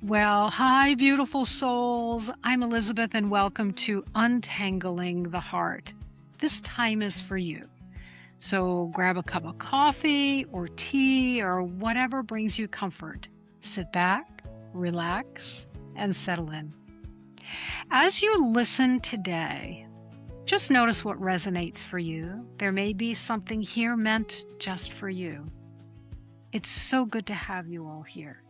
Well, hi, beautiful souls. I'm Elizabeth, and welcome to Untangling the Heart. This time is for you. So grab a cup of coffee or tea or whatever brings you comfort. Sit back, relax, and settle in. As you listen today, just notice what resonates for you. There may be something here meant just for you. It's so good to have you all here.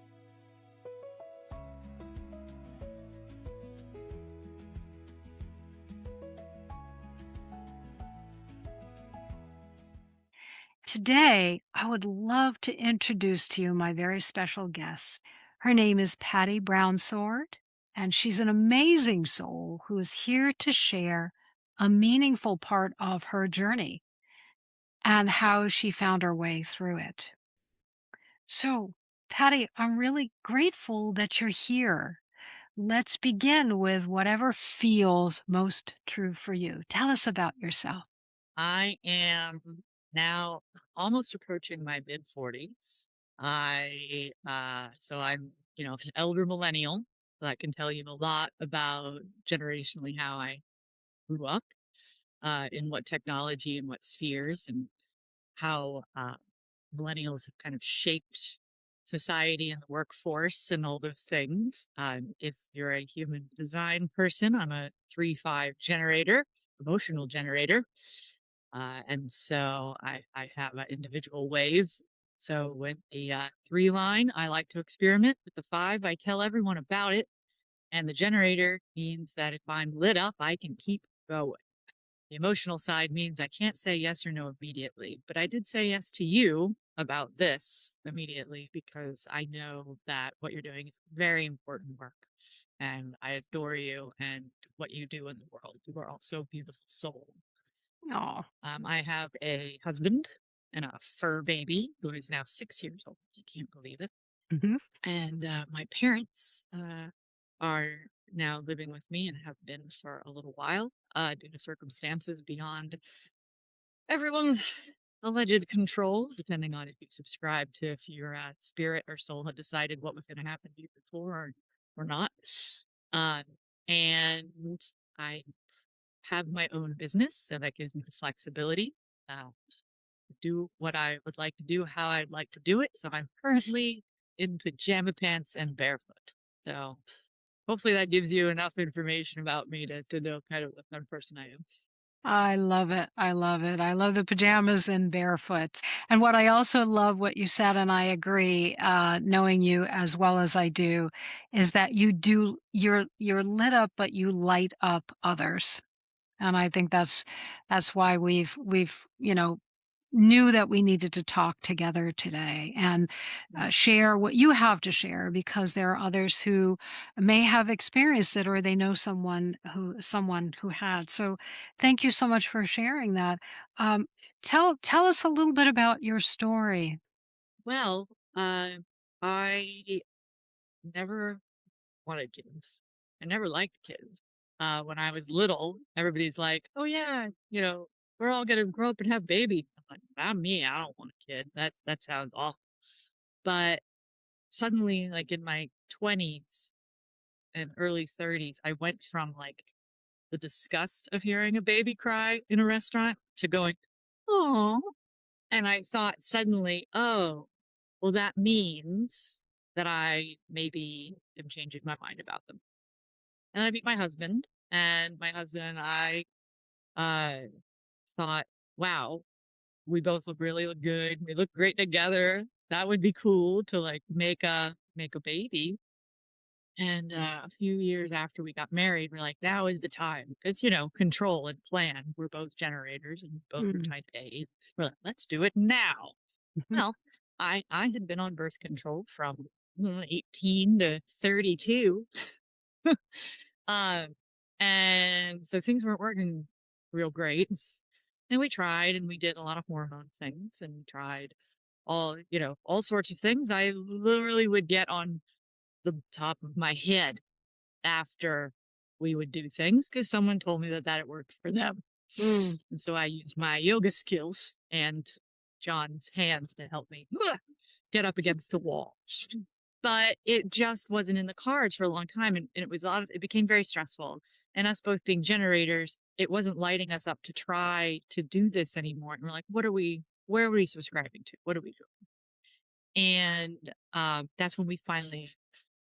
Today, I would love to introduce to you my very special guest. Her name is Patti Brown Sword, and she's an amazing soul who is here to share a meaningful part of her journey and how she found her way through it. So, Patti, I'm really grateful that you're here. Let's begin with whatever feels most true for you. Tell us about yourself. I am now almost approaching my mid 40s. I'm an elder millennial, so I can tell you a lot about generationally how I grew up, in what technology and what spheres, and how millennials have kind of shaped society and the workforce and all those things. If you're a human design person, I'm a 3-5 generator, emotional generator. And so I have an individual wave. So with the 3 line, I like to experiment. With the 5, I tell everyone about it. And the generator means that if I'm lit up, I can keep going. The emotional side means I can't say yes or no immediately, but I did say yes to you about this immediately because I know that what you're doing is very important work. And I adore you and what you do in the world. You are also a beautiful soul. Oh, I have a husband and a fur baby who is now 6 years old. I can't believe it. mhm. And my parents are now living with me and have been for a little while due to circumstances beyond everyone's alleged control, depending on if you subscribe to if your spirit or soul had decided what was going to happen to you before or not. Um, and I have my own business, so that gives me the flexibility. Uh, do what I would like to do, how I'd like to do it. So I'm currently in pajama pants and barefoot. So hopefully that gives you enough information about me to know kind of what kind of person I am. I love it. I love it. I love the pajamas and barefoot. And what I also love what you said, and I agree, knowing you as well as I do, is that you're lit up, but you light up others. And I think that's why we've knew that we needed to talk together today and share what you have to share because there are others who may have experienced it or they know someone who had. So thank you so much for sharing that. Um, tell us a little bit about your story. Well, I never wanted kids. I never liked kids. When I was little, everybody's like, "Oh yeah, we're all gonna grow up and have babies." I'm like, "Not me. I don't want a kid. That sounds awful." But suddenly, like in my 20s and early 30s, I went from like the disgust of hearing a baby cry in a restaurant to going, "Oh," and I thought suddenly, "Oh, well, that means that I maybe am changing my mind about them." And I meet my husband, and my husband and I uh, thought, wow, we both look good. We look great together. That would be cool to like make a baby. And a few years after we got married, we're like, now is the time because control and plan. We're both generators and both are Mm. type A. We're like, let's do it now. Well, I had been on birth control from 18 to 32. Um, and so things weren't working real great. And we tried and we did a lot of hormone things and we tried all sorts of things. I literally would get on the top of my head after we would do things because someone told me that it worked for them. Mm. And so I used my yoga skills and John's hands to help me get up against the wall. but it just wasn't in the cards for a long time, and it became very stressful, and us both being generators, it wasn't lighting us up to try to do this anymore, and we're like, where are we subscribing to? What are we doing? And, that's when we finally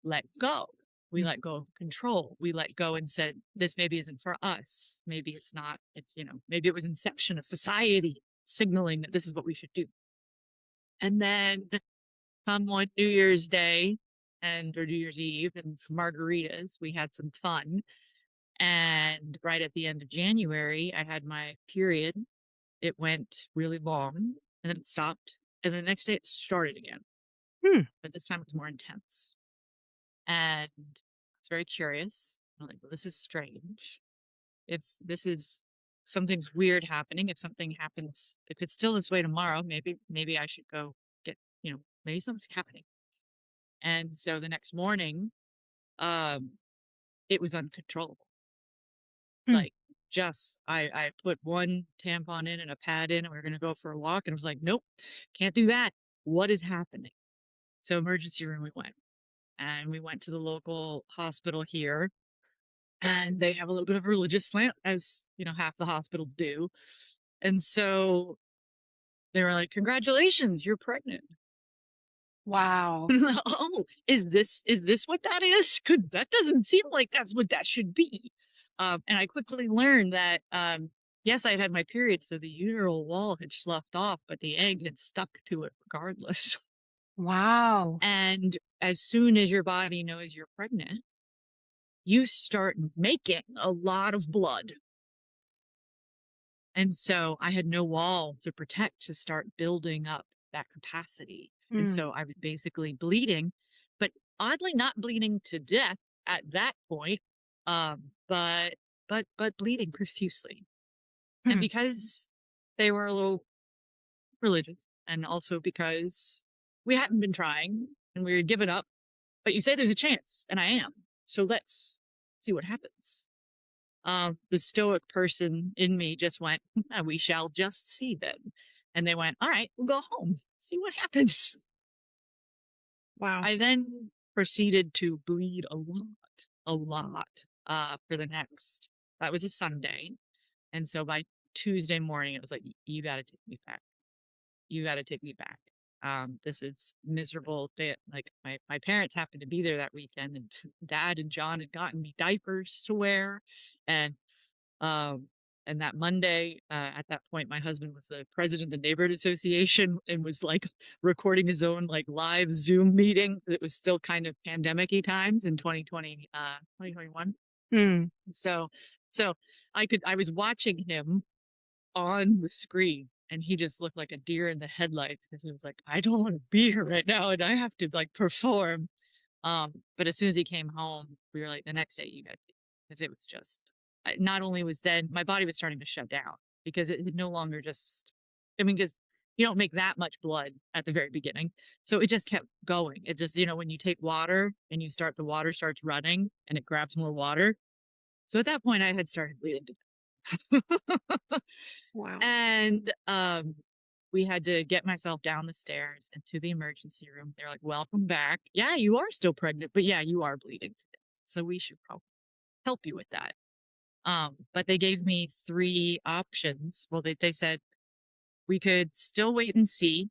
let go. We Mm. let go of control. We let go and said, "This maybe isn't for us. Maybe it's not. It's, maybe it was inception of society signaling that this is what we should do." And then come one New Year's Day or New Year's Eve and some margaritas, we had some fun. And right at the end of January, I had my period. It went really long and then it stopped. And the next day it started again, Hmm. but this time it was more intense. And it's very curious. I'm like, well, this is strange. If this is something's weird happening, if something happens, if it's still this way tomorrow, maybe I should go get, maybe something's happening. And so the next morning, um, it was uncontrollable. Hmm. Like I put one tampon in and a pad in and we were gonna go for a walk and I was like, nope, can't do that. What is happening? So emergency room we went. And we went to the local hospital here and they have a little bit of a religious slant, as half the hospitals do. And so they were like, congratulations, you're pregnant. Wow. Oh, is this what that is? Could that doesn't seem like that's what that should be. And I quickly learned that yes, I had had my period, so the uteral wall had sloughed off, but the egg had stuck to it regardless. Wow. And as soon as your body knows you're pregnant, you start making a lot of blood. And so I had no wall to protect to start building up that capacity. And Mm. so I was basically bleeding, but oddly not bleeding to death at that point. But bleeding profusely. And Hmm. because they were a little religious and also because we hadn't been trying and we were giving up, but you say there's a chance, and I am. So let's see what happens. The stoic person in me just went, we shall just see then. And they went, all right, we'll go home, see what happens. Wow. I then proceeded to bleed a lot, for the next, that was a Sunday. And so by Tuesday morning, it was like, you got to take me back. You got to take me back. This is miserable. Like my parents happened to be there that weekend and dad and John had gotten me diapers to wear. And Um, and that Monday, at that point, my husband was the president of the neighborhood association and was like recording his own like live Zoom meeting. It was still kind of pandemic-y times in 2021. Mm. So, so I was watching him on the screen and he just looked like a deer in the headlights because he was like, I don't want to be here right now and I have to like perform. But as soon as he came home, we were like, the next day you got to, because it was just, not only was then my body was starting to shut down because it had no longer just, I mean, because you don't make that much blood at the very beginning. So it just kept going. It just, when you take water and the water starts running and it grabs more water. So at that point, I had started bleeding to death. Wow. And we had to get myself down the stairs into the emergency room. They're like, welcome back. Yeah, you are still pregnant, but yeah, you are bleeding to death. So we should probably help you with that. But they gave me three options. Well, they said we could still wait and see,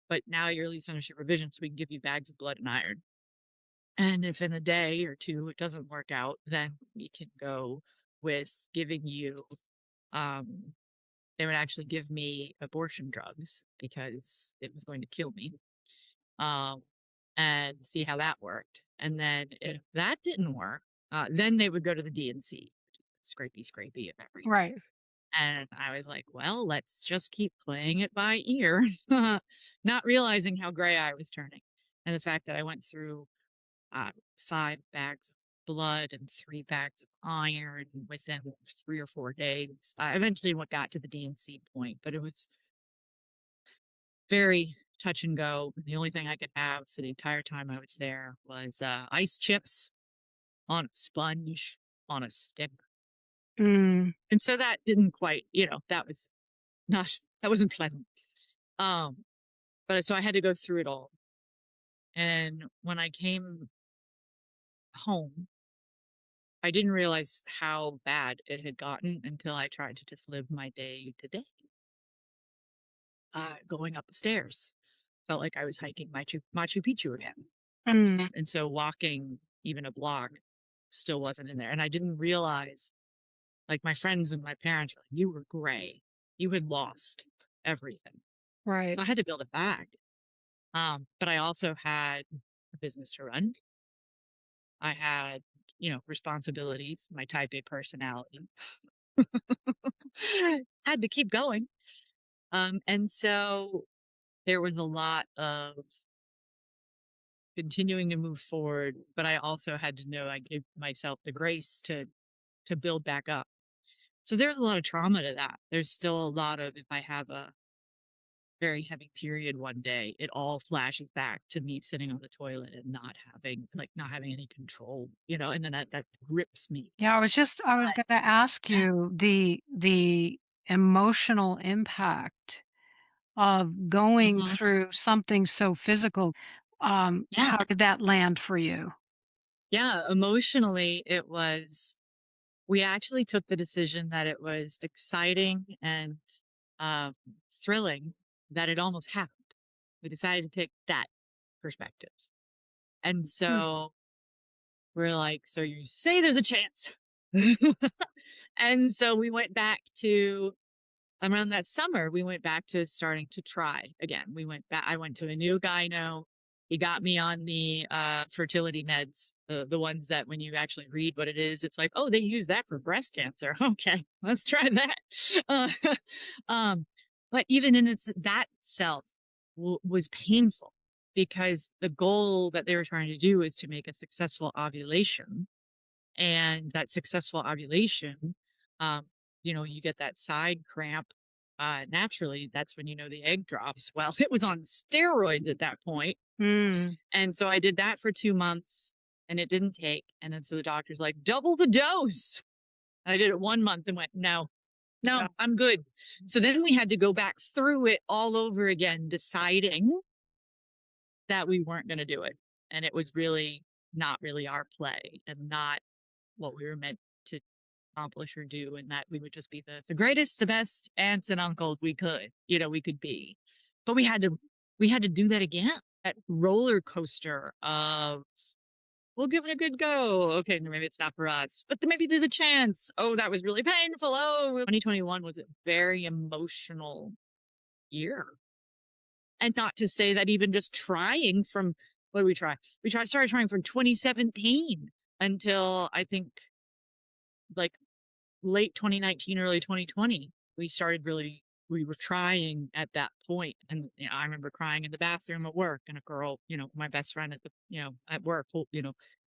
but now you're at least under supervision, so we can give you bags of blood and iron. And if in a day or two it doesn't work out, then we can go with giving you um they would actually give me abortion drugs because it was going to kill me, um, and see how that worked. And then if that didn't work, then they would go to the DNC, which is the scrapey of everything. Right. And I was like, well, let's just keep playing it by ear, not realizing how gray I was turning. And the fact that I went through 5 bags of blood and 3 bags of iron within 3 or 4 days. I eventually got to the DNC point, but it was very touch and go. The only thing I could have for the entire time I was there was ice chips on a sponge on a stick. Mm. And so that didn't quite, that was not, that wasn't pleasant. Um, but so I had to go through it all. And when I came home, I didn't realize how bad it had gotten until I tried to just live my day to day, going up the stairs. Felt like I was hiking Machu Picchu again. Mm, And so walking even a block still wasn't in there. And I didn't realize, like, my friends and my parents were like, "You were gray. You had lost everything." right. So I had to build it back. But I also had a business to run. I had, responsibilities, my type A personality. Had to keep going. And so there was a lot of continuing to move forward, but I also had to know I gave myself the grace to build back up. So there's a lot of trauma to that. There's still a lot of, if I have a very heavy period one day, it all flashes back to me sitting on the toilet and not having any control, and then that grips me. Yeah, I was But gonna ask you the emotional impact of going Mhm. through something so physical. Yeah. How did that land for you? Yeah. Emotionally, it was, we actually took the decision that it was exciting and um, thrilling that it almost happened. We decided to take that perspective. And Mm, so we're like, so you say there's a chance. And so we went back to, around that summer, we went back to starting to try again. We went back, I went to a new gyno. He got me on the fertility meds, the ones that when you actually read what it is, it's like, oh, they use that for breast cancer. Okay, let's try that. Uh, um, but even in that self was painful because the goal that they were trying to do is to make a successful ovulation, and that successful ovulation, um, you get that side cramp. Naturally, that's when the egg drops. Well, it was on steroids at that point, mm, and so I did that for 2 months, and it didn't take. And then so the doctor's like, double the dose. And I did it 1 month and went, no, no, yeah. I'm good. So then we had to go back through it all over again, deciding that we weren't going to do it, and it was really not really our play, and not what we were meant to accomplish or do, and that we would just be the greatest, the best aunts and uncles we could be. But we had to do that again. That roller coaster of, we'll give it a good go. Okay, maybe it's not for us, but then maybe there's a chance. Oh, that was really painful. Oh, 2021 was a very emotional year. And not to say that even just trying from, what did we try? Started trying from 2017 until I think like late 2019, early 2020, we were trying at that point. And I remember crying in the bathroom at work, and a girl, my best friend at work,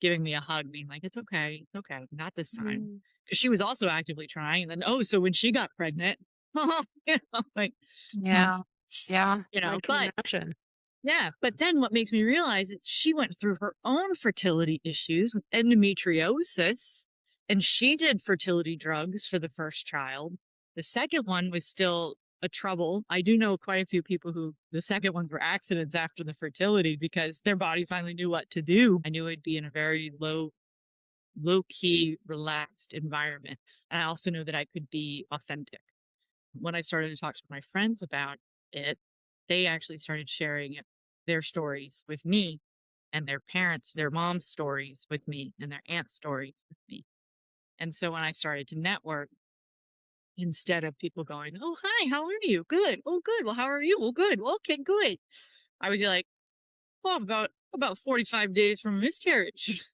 giving me a hug, being like, it's okay, not this time. Mm, Cause she was also actively trying. And then, oh, so when she got pregnant, like, huh, yeah. Yeah, I can but imagine. yeah, but then what makes me realize that she went through her own fertility issues with endometriosis, and she did fertility drugs for the first child. The second one was still a trouble. I do know quite a few people who the second ones were accidents after the fertility because their body finally knew what to do. I knew I'd be in a very low key, relaxed environment. And I also knew that I could be authentic. When I started to talk to my friends about it, they actually started sharing their stories with me, and their parents, their mom's stories with me, and their aunt's stories with me. And so when I started to network, instead of people going, "Oh, hi, how are you? Good. Oh, good. Well, how are you? Well, good. Well, okay, good." I would be like, "Well, I'm about 45 days from a miscarriage.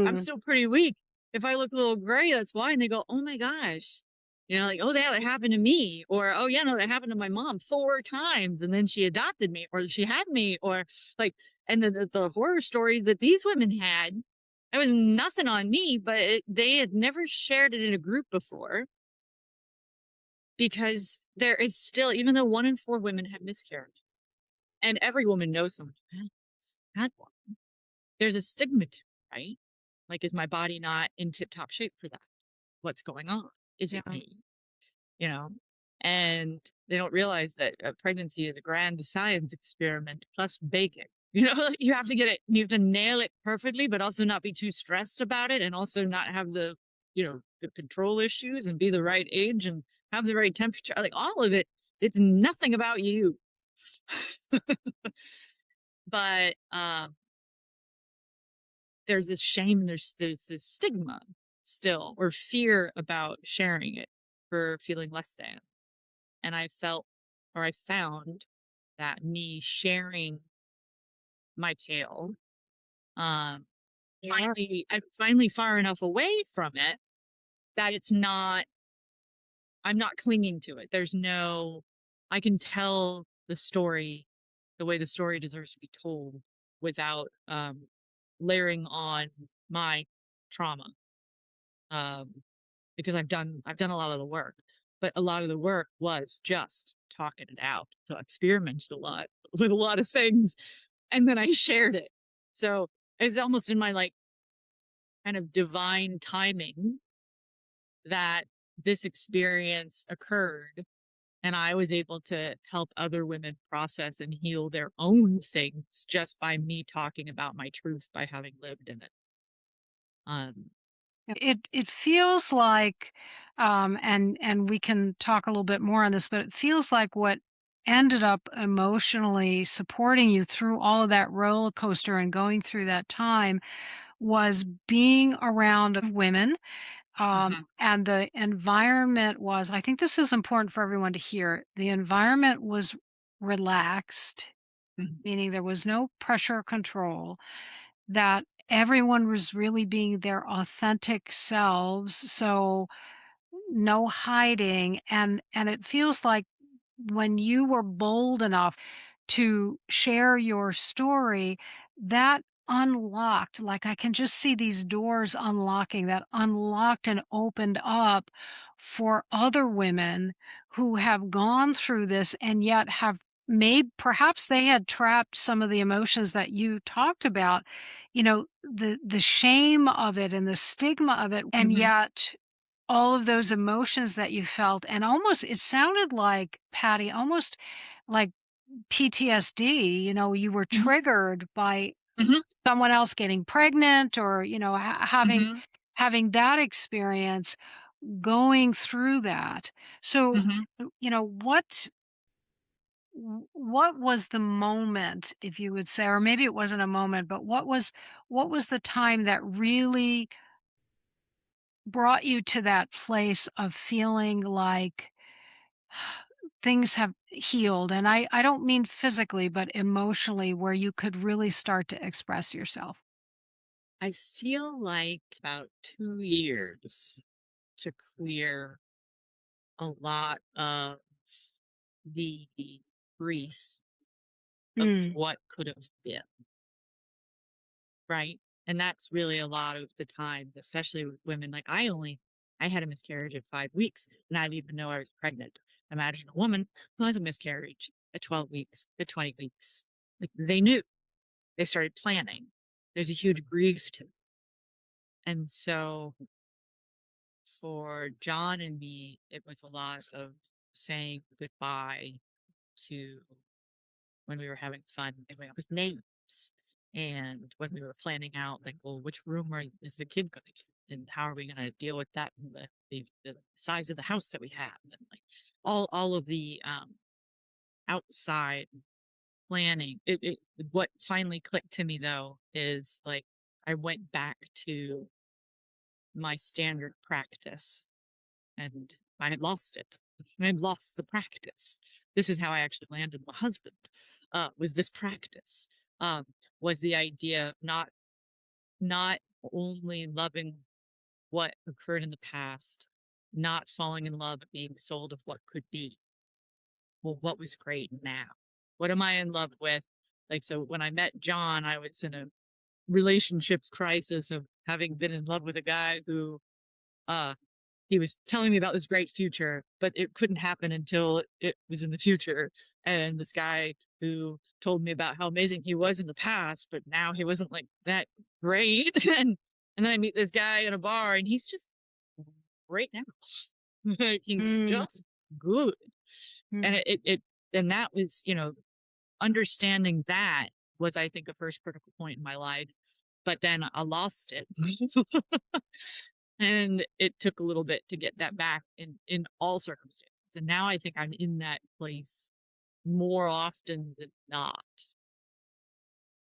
I'm Mm, still pretty weak. If I look a little gray, that's why." And they go, "Oh my gosh." Like, "Oh, yeah, that happened to me." Or, "Oh, yeah, no, that happened to my mom 4 times. And then she adopted me, or she had me," or like, and the horror stories that these women had, it was nothing on me, but they had never shared it in a group before, because there is still, even though 1 in 4 women have miscarriage, and every woman knows someone who has had one, there's a stigma to it, right? Like, is my body not in tip top shape for that? What's going on? Is it yeah. me? You know? And they don't realize that pregnancy is a grand science experiment plus baking. You know, you have to get it, you have to nail it perfectly, but also not be too stressed about it and also not have the, the control issues and be the right age and have the right temperature. Like all of it, it's nothing about you. But there's this shame, there's this stigma still or fear about sharing it for feeling less than. And I felt or I found that me sharing my tale, um, Yeah. I'm finally far enough away from it that it's not, I'm not clinging to it. There's no, I can tell the story the way the story deserves to be told without layering on my trauma. Um, because I've done a lot of the work, but a lot of the work was just talking it out. So I experimented a lot with a lot of things, and then I shared it. So it's almost in my like kind of divine timing that this experience occurred, and I was able to help other women process and heal their own things just by me talking about my truth by having lived in it. Um, It feels like, and we can talk a little bit more on this, but it feels like what ended up emotionally supporting you through all of that roller coaster and going through that time was being around women, mhm, and the environment was, I think this is important for everyone to hear, the environment was relaxed, mhm, meaning there was no pressure or control, that everyone was really being their authentic selves, so no hiding, and it feels like when you were bold enough to share your story, that unlocked, like, I can just see these doors unlocking, that unlocked and opened up for other women who have gone through this and yet have made, perhaps they had trapped some of the emotions that you talked about, the shame of it and the stigma of it, and mhm, yet all of those emotions that you felt, and almost it sounded like, Patty, almost like PTSD, you were mhm, triggered by mhm, someone else getting pregnant, or, having mhm, that experience, going through that. So, mhm. what was the moment, if you would say, or maybe it wasn't a moment, but what was the time that really brought you to that place of feeling like things have healed? And I don't mean physically, but emotionally, where you could really start to express yourself. I feel like about 2 years to clear a lot of the grief of Mm. what could have been, right? And that's really a lot of the time, especially with women. Like I had a miscarriage at 5 weeks, and I didn't even know I was pregnant. Imagine a woman who has a miscarriage at 12 weeks, at 20 weeks. Like they knew, they started planning. There's a huge grief to, and so for John and me, it was a lot of saying goodbye to when we were having fun and coming up with names. And when we were planning out, like, well, which room is the kid going to get? And how are we going to deal with that? And the size of the house that we have, and like all of the outside planning. What finally clicked to me though is like I went back to my standard practice, and I had lost it. I had lost the practice. This is how I actually landed my husband. Was this practice? Um, was the idea of not only loving what occurred in the past, not falling in love, but being sold of what could be. Well, what was great now? What am I in love with? Like so, when I met John, I was in a relationships crisis of having been in love with a guy who uh he was telling me about this great future, but it couldn't happen until it was in the future. And this guy who told me about how amazing he was in the past, but now he wasn't like that great. And then I meet this guy in a bar, and he's just great now. Like, he's Mm, just good. mm, And and that was, understanding that. was, I think, a first critical point in my life, but then I lost it. And it took a little bit to get that back in all circumstances. And now I think I'm in that place more often than not.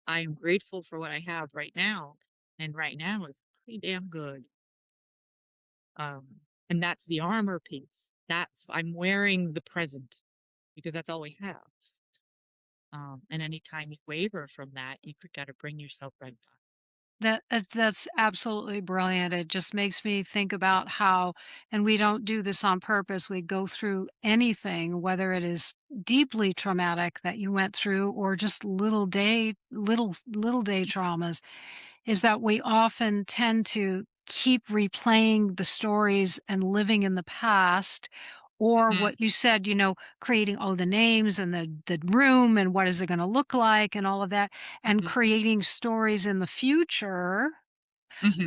I am grateful for what I have right now, and right now is pretty damn good. And that's the armor piece. That's I'm wearing the present because that's all we have. And anytime you waver from that, you could gotta bring yourself right back. That's absolutely brilliant. It just makes me think about how, and we don't do this on purpose, we go through anything, whether it is deeply traumatic that you went through or just little day traumas, is that we often tend to keep replaying the stories and living in the past, or Mhm, what you said, creating, oh, the names and the room and what is it going to look like and all of that, and mhm, creating stories in the future,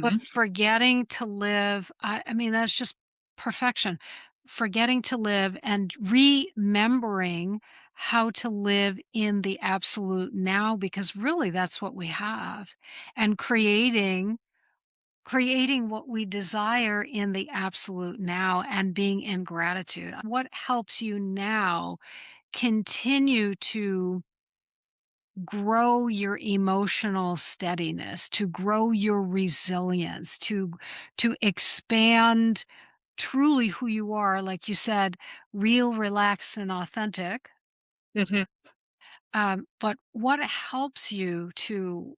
but mhm, forgetting to live. I mean, that's just perfection. Forgetting to live and remembering how to live in the absolute now, because really that's what we have, and creating what we desire in the absolute now and being in gratitude. What helps you now continue to grow your emotional steadiness, to grow your resilience, to expand truly who you are, like you said, real, relaxed, and authentic. mhm. But what helps you to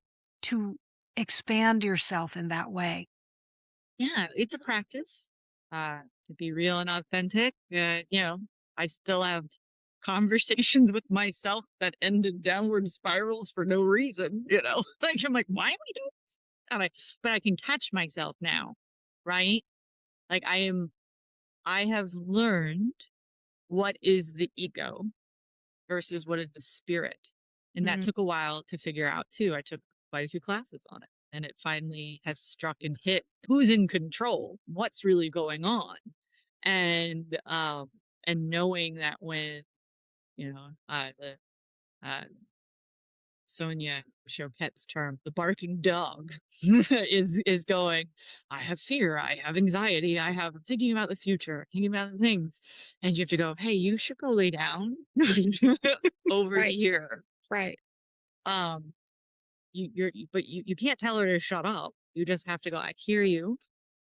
expand yourself in that way? Yeah, it's a practice, to be real and authentic. I still have conversations with myself that end in downward spirals for no reason, you know? Like, I'm like, "Why am I doing this?" But I can catch myself now, right? Like, I have learned what is the ego versus what is the spirit. And that Mm, took a while to figure out too. I took quite a few classes on it. And it finally has struck and hit who's in control, what's really going on. And and knowing that when, the uh Sonia Choquette's term, the barking dog is going, I have fear, I have anxiety, I'm thinking about the future, thinking about the things. And you have to go, hey, you should go lay down over right, here. right. Um, but you can't tell her to shut up. You just have to go, I hear you.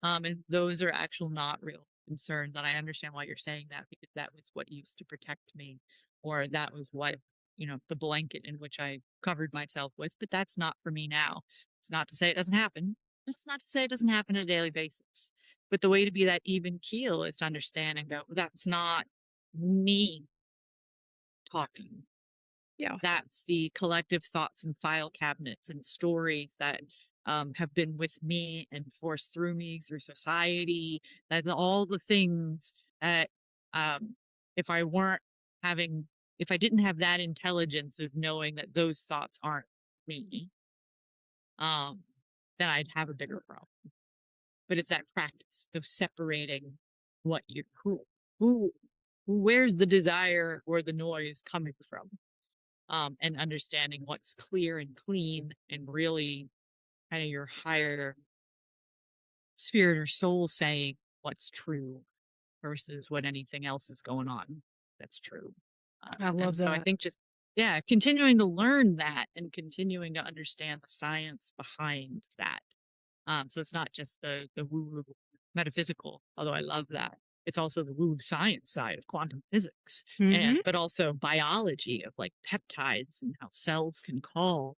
And those are actual not real concerns. And I understand why you're saying that because that was what used to protect me, or that was what, the blanket in which I covered myself with. But that's not for me now. It's not to say it doesn't happen. It's not to say it doesn't happen on a daily basis. But the way to be that even keel is to understand and go, that's not me talking. Yeah. That's the collective thoughts and file cabinets and stories that have been with me and forced through me through society. That all the things that um, if I weren't having, if I didn't have that intelligence of knowing that those thoughts aren't me, um, then I'd have a bigger problem. But it's that practice of separating what you who where's the desire or the noise coming from, and understanding what's clear and clean and really kind of your higher spirit or soul saying what's true versus what anything else is going on that's true. I And love so I that. think just, yeah, continuing to learn that and continuing to understand the science behind that. So it's not just the woo woo metaphysical, although I love that. It's also the woo science side of quantum physics, and Mhm. but also biology of like peptides and how cells can call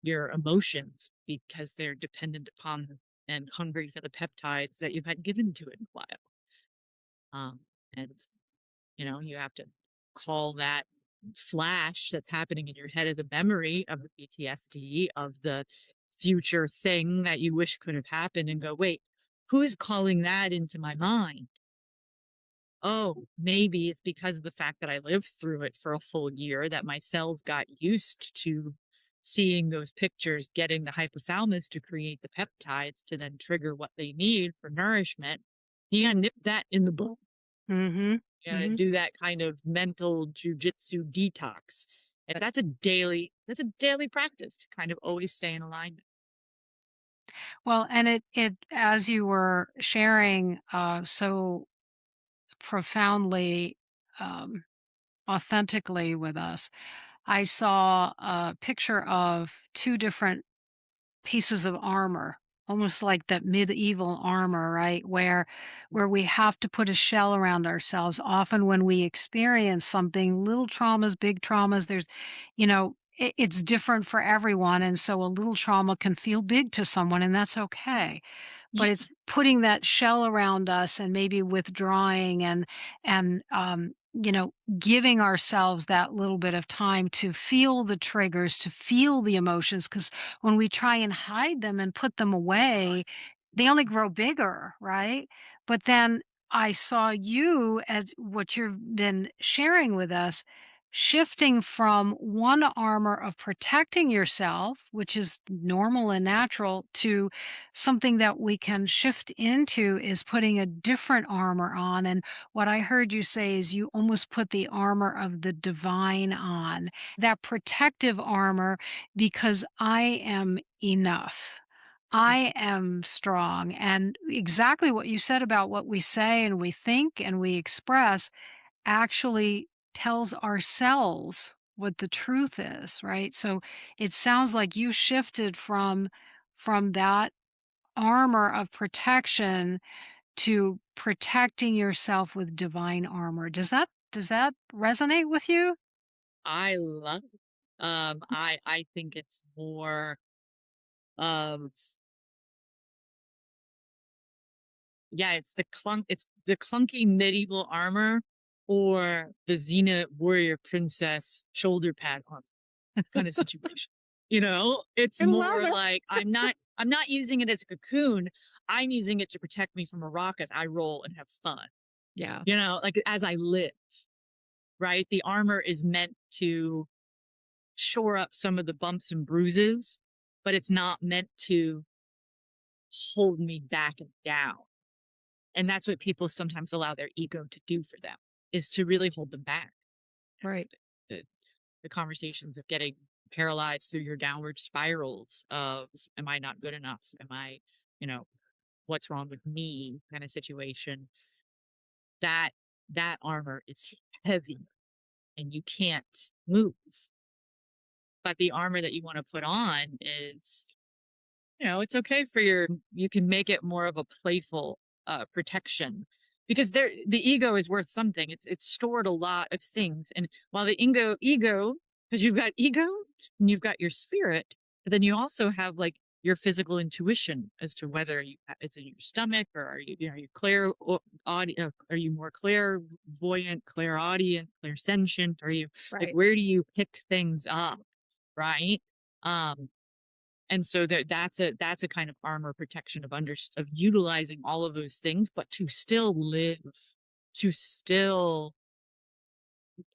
your emotions because they're dependent upon and hungry for the peptides that you've had given to it in a while. And you have to call that flash that's happening in your head as a memory of the PTSD of the future thing that you wish could have happened and go, wait, who's calling that into my mind? Oh, maybe it's because of the fact that I lived through it for a full year that my cells got used to seeing those pictures, getting the hypothalamus to create the peptides to then trigger what they need for nourishment. You gotta nip that in the bud. Mhm. You gotta Mhm. do that kind of mental jujitsu detox. If But that's a daily that's a daily practice to kind of always stay in alignment. Well, and it as you were sharing, so profoundly, um, authentically with us, I saw a picture of 2 different pieces of armor, almost like that medieval armor, right? Where we have to put a shell around ourselves. Often when we experience something, little traumas, big traumas, it's different for everyone. And so a little trauma can feel big to someone, and that's okay. But Yeah. it's putting that shell around us and maybe withdrawing and giving ourselves that little bit of time to feel the triggers, to feel the emotions, because when we try and hide them and put them away, they only grow bigger, right? But then I saw you as what you've been sharing with us, shifting from one armor of protecting yourself, which is normal and natural, to something that we can shift into is putting a different armor on. And what I heard you say is you almost put the armor of the divine on, that protective armor, because I am enough. I am strong. And exactly what you said about what we say and we think and we express actually tells ourselves what the truth is, right? So it sounds like you shifted from that armor of protection to protecting yourself with divine armor. Does that resonate with you? I love it. I think it's more of, yeah, it's the clunky medieval armor or the Xena warrior princess shoulder pad armor kind of situation. It's I love more it. like I'm not using it as a cocoon. I'm using it to protect me from a rock as I roll and have fun. Yeah, Like as I live, right? The armor is meant to shore up some of the bumps and bruises, but it's not meant to hold me back and down. And that's what people sometimes allow their ego to do for them, is to really hold them back. right, The, the conversations of getting paralyzed through your downward spirals of, am I not good enough? Am I, you know, what's wrong with me kind of situation. That that armor is heavy and you can't move. But the armor that you want to put on is, it's okay for you can make it more of a playful protection, because the ego is worth something. It's stored a lot of things. And while the ego, because you've got ego and you've got your spirit, but then you also have like your physical intuition as to whether it's in your stomach, or are you are you more clairvoyant, clairaudient, clairsentient? Are you like, right. where do you pick things up, right? um and so that's a kind of armor protection of utilizing all of those things, but to still live, to still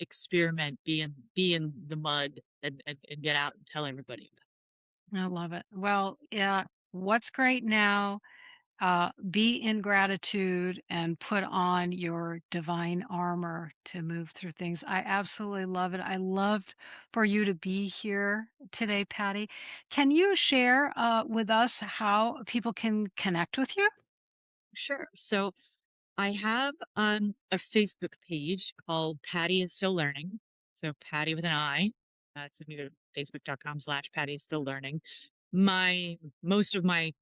experiment, be in the mud, and get out and tell everybody. I love it. Well, yeah, what's great now, be in gratitude and put on your divine armor to move through things. I absolutely love it. I loved for you to be here today, Patty. Can you share with us how people can connect with you? Sure. So I have a Facebook page called Patty is Still Learning. So Patty with an I. So if you go to facebook.com/Patty is Still Learning. Most of my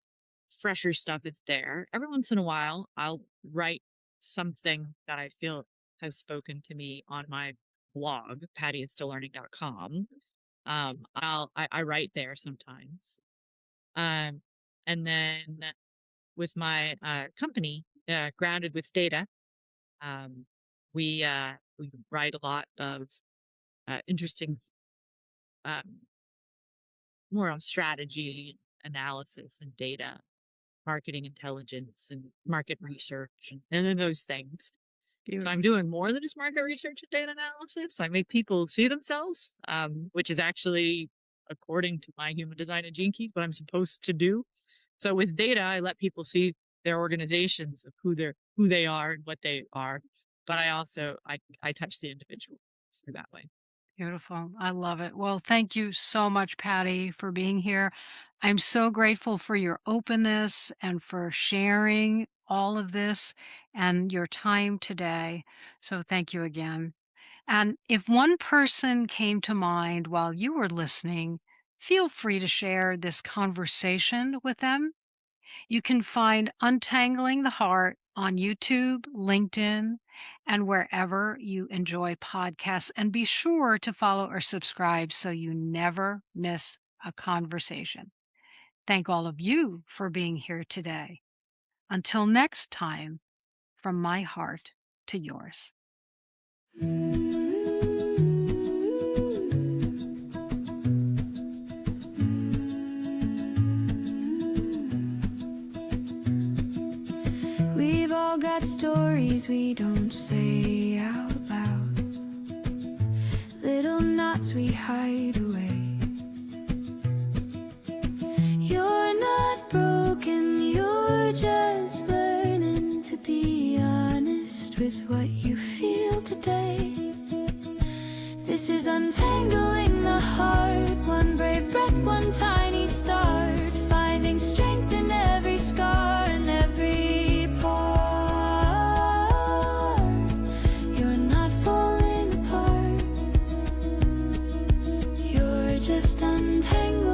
fresher stuff is there. Every once in a while, I'll write something that I feel has spoken to me on my blog, pattyisstilllearning.com. I write there sometimes. Um, and then with my company, Grounded with Data, um, we write a lot of interesting, um, more on strategy analysis and data, marketing intelligence and market research, and then those things. So I'm Beautiful. doing more than just market research and data analysis. I make people see themselves, which is actually, according to my human design and gene keys, what I'm supposed to do. So with data, I let people see their organizations of who they are and what they are. But I also I touch the individual through that way. Beautiful. I love it. Well, thank you so much, Patty, for being here. I'm so grateful for your openness and for sharing all of this and your time today. So, thank you again. And if one person came to mind while you were listening, feel free to share this conversation with them. You can find Untangling the Heart on YouTube, LinkedIn, and wherever you enjoy podcasts. And be sure to follow or subscribe so you never miss a conversation. Thank all of you for being here today. Until next time, from my heart to yours. We've all got stories we don't say out loud, little knots we hide away. You're not broken, you're just learning to be honest with what you feel today. This is untangling the heart, one brave breath, one tiny start, finding strength in every scar and every part. You're not falling apart, you're just untangling.